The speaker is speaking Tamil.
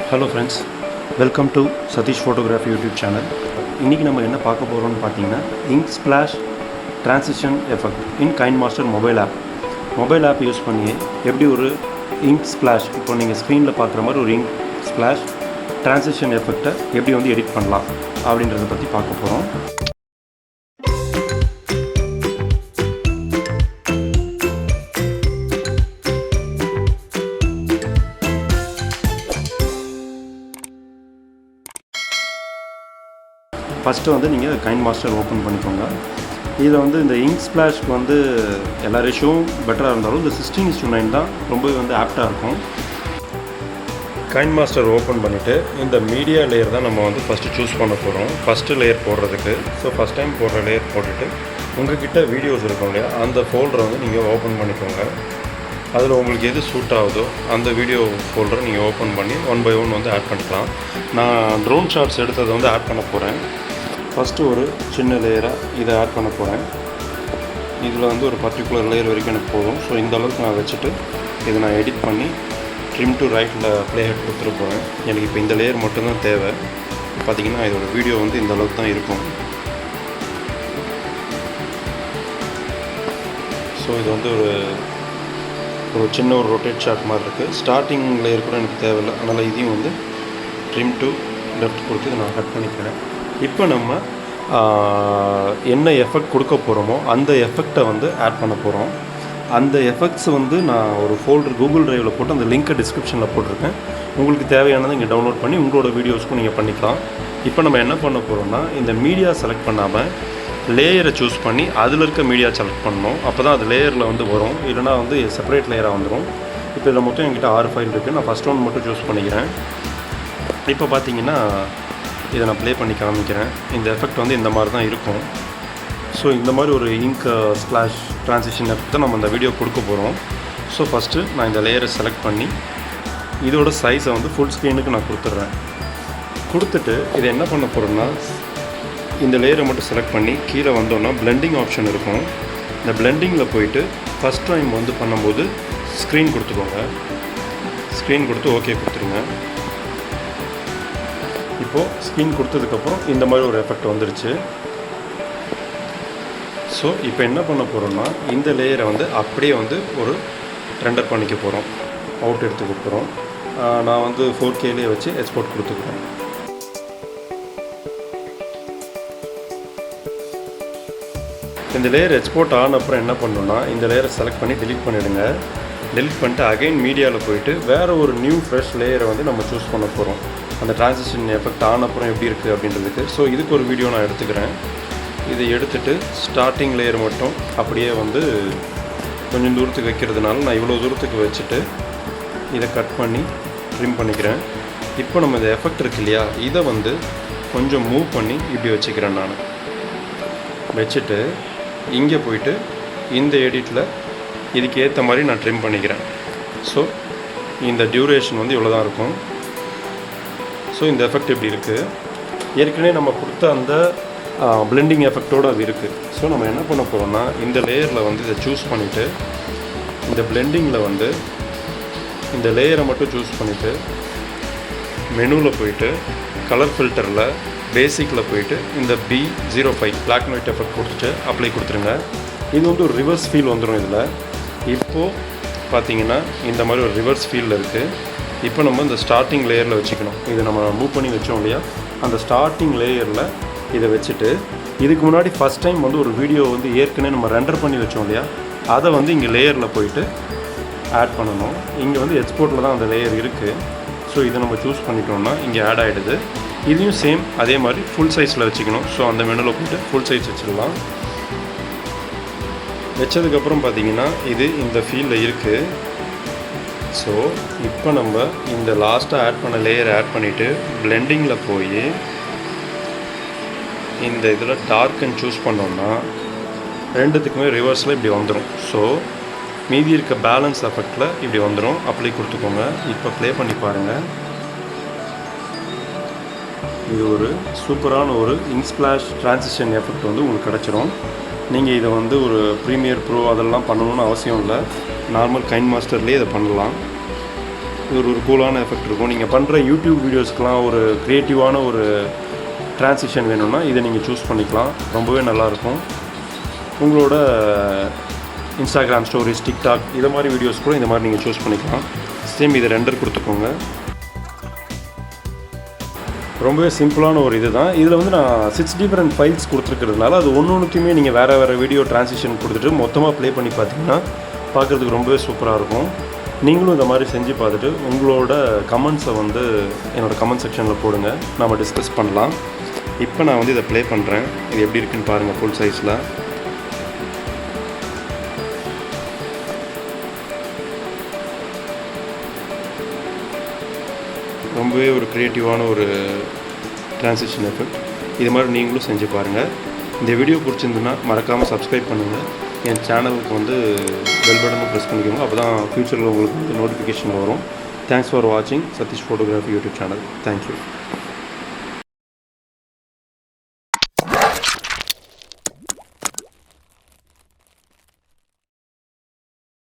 Hello friends, welcome to Sathish Photography YouTube channel. இன்னைக்கு நம்ம என்ன பார்க்க போறோம்னு பாத்தீங்கன்னா InkSplash Transition effect in Kinemaster mobile app use பண்ணி எப்படி ஒரு InkSplash இப்போ நீங்க ஸ்கிரீன்ல பார்க்குற மாதிரி ஒரு InkSplash Transition effect எப்படி வந்து எடிட் பண்ணலாம் அப்படின்றத பத்தி பார்க்க போறோம். ஃபஸ்ட்டு வந்து நீங்கள் கைன்மாஸ்டர் ஓப்பன் பண்ணிக்கோங்க. இதில் வந்து இந்த InkSplashக்கு வந்து எல்லா ரேஷியோவும் பெட்டராக இருந்தாலும் இந்த 16:9 தான் ரொம்பவே வந்து ஆப்டாக இருக்கும். கைன்மாஸ்டர் ஓப்பன் பண்ணிவிட்டு இந்த மீடியா லேயர் தான் நம்ம வந்து ஃபஸ்ட்டு சூஸ் பண்ண போகிறோம். ஃபஸ்ட்டு லேயர் போடுறதுக்கு ஃபஸ்ட் டைம் போடுற லேயர் போட்டுட்டு உங்கள்கிட்ட வீடியோஸ் இருக்கும் இல்லையா, அந்த ஃபோல்டரை வந்து நீங்கள் ஓப்பன் பண்ணிக்கோங்க. அதில் உங்களுக்கு எது சூட் ஆகுதோ அந்த வீடியோ ஃபோல்டரை நீங்கள் ஓப்பன் பண்ணி 1 by 1 வந்து ஆட் பண்ணிக்கலாம். நான் ட்ரோன் ஷாட்ஸ் எடுத்ததை வந்து ஆட் பண்ண போகிறேன். ஃபஸ்ட்டு ஒரு சின்ன லேயராக இதை ஆட் பண்ண போகிறேன். இதில் வந்து ஒரு பர்டிகுலர் லேயர் வரைக்கும் எனக்கு போதும். ஸோ இந்த அளவுக்கு நான் வச்சுட்டு இதை நான் எடிட் பண்ணி ட்ரிம் டு ரைட்டில் ப்ளே ஹெட் கொடுத்துட்டு போகிறேன். எனக்கு இப்போ இந்த லேயர் மட்டும்தான் தேவை. பார்த்திங்கன்னா இதோட வீடியோ வந்து இந்த அளவுக்கு தான் இருக்கும். ஸோ இது வந்து ஒரு சின்ன ஒரு ரொட்டேட் ஷாட் மாதிரி இருக்குது. ஸ்டார்டிங் லேயர் கூட எனக்கு தேவையில்லை, அதனால் இதையும் வந்து ட்ரிம் டு லெஃப்ட் கொடுத்து இதை நான் கட் பண்ணிக்கிறேன். இப்போ நம்ம என்ன எஃபெக்ட் கொடுக்க போகிறோமோ அந்த எஃபெக்டை வந்து ஆட் பண்ண போகிறோம். அந்த எஃபெக்ட்ஸ் வந்து நான் ஒரு ஃபோல்டர் கூகுள் ட்ரைவில் போட்டு அந்த லிங்க்கை டிஸ்கிரிப்ஷனில் போட்டிருக்கேன். உங்களுக்கு தேவையானதை இங்கே டவுன்லோட் பண்ணி உங்களோட வீடியோஸ்க்கும் நீங்கள் பண்ணிக்கலாம். இப்போ நம்ம என்ன பண்ண போகிறோம்னா, இந்த மீடியா செலக்ட் பண்ணாமல் லேயரை சூஸ் பண்ணி அதில் இருக்க மீடியா செலக்ட் பண்ணணும். அப்போ தான் அது லேயரில் வந்து வரும், இல்லைனா வந்து செப்பரேட் லேயராக வந்துடும். இப்போ இதில் மொத்தம் என்கிட்ட 6 ஃபைல் இருக்குது. நான் ஃபஸ்ட் ஒன் மட்டும் சூஸ் பண்ணிக்கிறேன். இப்போ பார்த்தீங்கன்னா இதை நான் ப்ளே பண்ணி காமிக்கிறேன். இந்த எஃபெக்ட் வந்து இந்த மாதிரி தான் இருக்கும். ஸோ இந்த மாதிரி ஒரு InkSplash Transition எஃபெக்ட் தான் நம்ம இந்த வீடியோ கொடுக்க போகிறோம். ஸோ ஃபஸ்ட்டு நான் இந்த லேயரை செலக்ட் பண்ணி இதோட சைஸை வந்து ஃபுல் ஸ்க்ரீனுக்கு நான் கொடுத்துட்றேன். கொடுத்துட்டு இதை என்ன பண்ண போகிறோன்னா, இந்த லேயரை மட்டும் செலக்ட் பண்ணி கீழே வந்தோன்னா பிளெண்டிங் ஆப்ஷன் இருக்கும். இந்த பிளெண்டிங்கில் போயிட்டு ஃபஸ்ட் டைம் வந்து பண்ணும்போது ஸ்க்ரீன் கொடுத்துக்கோங்க. ஸ்க்ரீன் கொடுத்து ஓகே கொடுத்துருங்க. இப்போது ஸ்க்ரீன் கொடுத்ததுக்கப்புறம் இந்த மாதிரி ஒரு எஃபெக்ட் வந்துருச்சு. ஸோ இப்போ என்ன பண்ண போகிறோம்னா, இந்த லேயரை வந்து அப்படியே வந்து ஒரு ரெண்டர் பண்ணிக்க போகிறோம். அவுட் எடுத்து கொடுக்குறோம். நான் வந்து 4Kலேயே வச்சு எக்ஸ்போர்ட் கொடுத்துக்கிறேன். இந்த லேயர் எக்ஸ்போர்ட் ஆன அப்புறம் என்ன பண்ணணும்னா, இந்த லேயரை செலக்ட் பண்ணி டெலிட் பண்ணிவிடுங்க. டெலிட் பண்ணிட்டு அகைன் மீடியாவில் போயிட்டு வேறு ஒரு நியூ ஃப்ரெஷ் லேயரை வந்து நம்ம சூஸ் பண்ண போகிறோம். அந்த டிரான்சிஷன் எஃபெக்ட் ஆன அப்புறம் எப்படி இருக்குது அப்படின்றதுக்கு. ஸோ இதுக்கு ஒரு வீடியோ நான் எடுத்துக்கிறேன். இதை எடுத்துகிட்டு ஸ்டார்டிங் லேயர் மட்டும் அப்படியே வந்து கொஞ்சம் தூரத்துக்கு வைக்கிறதுனால நான் இவ்வளோ தூரத்துக்கு வச்சுட்டு இதை கட் பண்ணி ட்ரிம் பண்ணிக்கிறேன். இப்போ நம்ம இந்த எஃபெக்ட் இருக்கு இல்லையா, இதை வந்து கொஞ்சம் மூவ் பண்ணி இப்படி வச்சுக்கிறேன். நான் வச்சுட்டு இங்கே போயிட்டு இந்த எடிட்டில் இதுக்கு ஏற்ற மாதிரி நான் ட்ரிம் பண்ணிக்கிறேன். ஸோ இந்த டியூரேஷன் வந்து இவ்வளோ தான் இருக்கும். ஸோ இந்த எஃபெக்ட் எப்படி இருக்குது, ஏற்கனவே நம்ம கொடுத்த அந்த பிளெண்டிங் எஃபெக்டோடு அது இருக்குது. ஸோ நம்ம என்ன பண்ண போகிறோம்னா, இந்த லேயரில் வந்து இதை சூஸ் பண்ணிவிட்டு இந்த பிளெண்டிங்கில் வந்து இந்த லேயரை மட்டும் சூஸ் பண்ணிவிட்டு மெனுவில் போயிட்டு கலர் ஃபில்டரில் பேசிக்கில் போயிட்டு இந்த B05 black and white effect கொடுத்துட்டு அப்ளை கொடுத்துருங்க. இது வந்து ஒரு ரிவர்ஸ் ஃபீல் வந்துடும் இதில். இப்போது பார்த்தீங்கன்னா இந்த மாதிரி ஒரு ரிவர்ஸ் ஃபீல் இருக்குது. இப்போ நம்ம இந்த ஸ்டார்டிங் லேயரில் வச்சுக்கணும். இதை நம்ம மூவ் பண்ணி வச்சோம் இல்லையா, அந்த ஸ்டார்டிங் லேயரில் இதை வச்சுட்டு இதுக்கு முன்னாடி ஃபஸ்ட் டைம் வந்து ஒரு வீடியோ வந்து ஏற்கனவே நம்ம ரெண்டர் பண்ணி வச்சோம் இல்லையா, அதை வந்து இங்கே லேயரில் போயிட்டு ஆட் பண்ணணும். இங்கே வந்து எக்ஸ்போர்ட்டில் தான் அந்த லேயர் இருக்குது. ஸோ இதை நம்ம சூஸ் பண்ணிட்டோம்னா இங்கே ஆட் ஆகிடுது. இதையும் சேம் அதே மாதிரி ஃபுல் சைஸில் வச்சுக்கணும். ஸோ அந்த மெனுவில் போய்ட்டு ஃபுல் சைஸ் வச்சிடலாம். வச்சதுக்கப்புறம் பார்த்திங்கன்னா இது இந்த ஃபீல்டில் இருக்குது. ஸோ இப்போ நம்ம இந்த லாஸ்ட்டாக ஆட் பண்ண லேயர் ஆட் பண்ணிவிட்டு பிளெண்டிங்கில் போய் இந்த இதில் டார்க்கன் சூஸ் பண்ணோம்னா ரெண்டுத்துக்குமே ரிவர்ஸில் இப்படி வந்துடும். ஸோ மீதி இருக்க பேலன்ஸ் எஃபெக்டில் இப்படி வந்துடும். அப்ளை கொடுத்துக்கோங்க. இப்போ ப்ளே பண்ணி பாருங்கள். இது ஒரு சூப்பரான ஒரு InkSplash Transition எஃபெக்ட் வந்து உங்களுக்கு கிடச்சிரும். நீங்கள் இதை வந்து ஒரு ப்ரீமியர் ப்ரோ அதெல்லாம் பண்ணணும்னு அவசியம் இல்லை. நார்மல் கைன்மாஸ்டர்லேயே இதை பண்ணலாம். ஒரு கூலான எஃபெக்ட் இருக்கும். நீங்கள் பண்ணுற யூடியூப் வீடியோஸ்க்கெலாம் ஒரு க்ரியேட்டிவான ஒரு ட்ரான்சிஷன் வேணும்னா இதை நீங்கள் சூஸ் பண்ணிக்கலாம். ரொம்பவே நல்லாயிருக்கும். உங்களோட இன்ஸ்டாகிராம் ஸ்டோரிஸ், டிக்டாக் இதை மாதிரி வீடியோஸ் கூட இந்த மாதிரி நீங்கள் சூஸ் பண்ணிக்கலாம். சேம் இதை ரெண்டர் கொடுத்துக்கோங்க. ரொம்பவே சிம்பிளான ஒரு இது தான். இதில் வந்து நான் 6 டிஃப்ரெண்ட் ஃபைல்ஸ் கொடுத்துருக்கிறதுனால அது ஒன்றுத்தையுமே நீங்கள் வேறு வீடியோ ட்ரான்சிஷன் கொடுத்துட்டு மொத்தமாக ப்ளே பண்ணி பார்த்தீங்கன்னா பார்க்குறதுக்கு ரொம்பவே சூப்பராக இருக்கும். நீங்களும் இந்த மாதிரி செஞ்சு பார்த்துட்டு உங்களோட கமெண்ட்ஸை வந்து என்னோடய கமெண்ட் செக்ஷனில் போடுங்க, நம்ம டிஸ்கஸ் பண்ணலாம். இப்போ நான் வந்து இதை ப்ளே பண்ணுறேன். இது எப்படி இருக்குன்னு பாருங்கள் ஃபுல் சைஸில். ரொம்பவே ஒரு க்ரியேட்டிவான ஒரு ட்ரான்சிஷன் எஃபெக்ட். இது மாதிரி நீங்களும் செஞ்சு பாருங்கள். இந்த வீடியோ பிடிச்சிருந்துன்னா மறக்காமல் சப்ஸ்கிரைப் பண்ணுங்கள். என் சேனலுக்கு வந்து பெல் பட்டனும் ப்ரெஸ் பண்ணிக்கோங்க. அப்போ தான் ஃப்யூச்சரில் உங்களுக்கு வந்து நோட்டிஃபிகேஷன் வரும். தேங்க்ஸ் ஃபார் வாட்சிங் Satish photography YouTube channel. Thank you.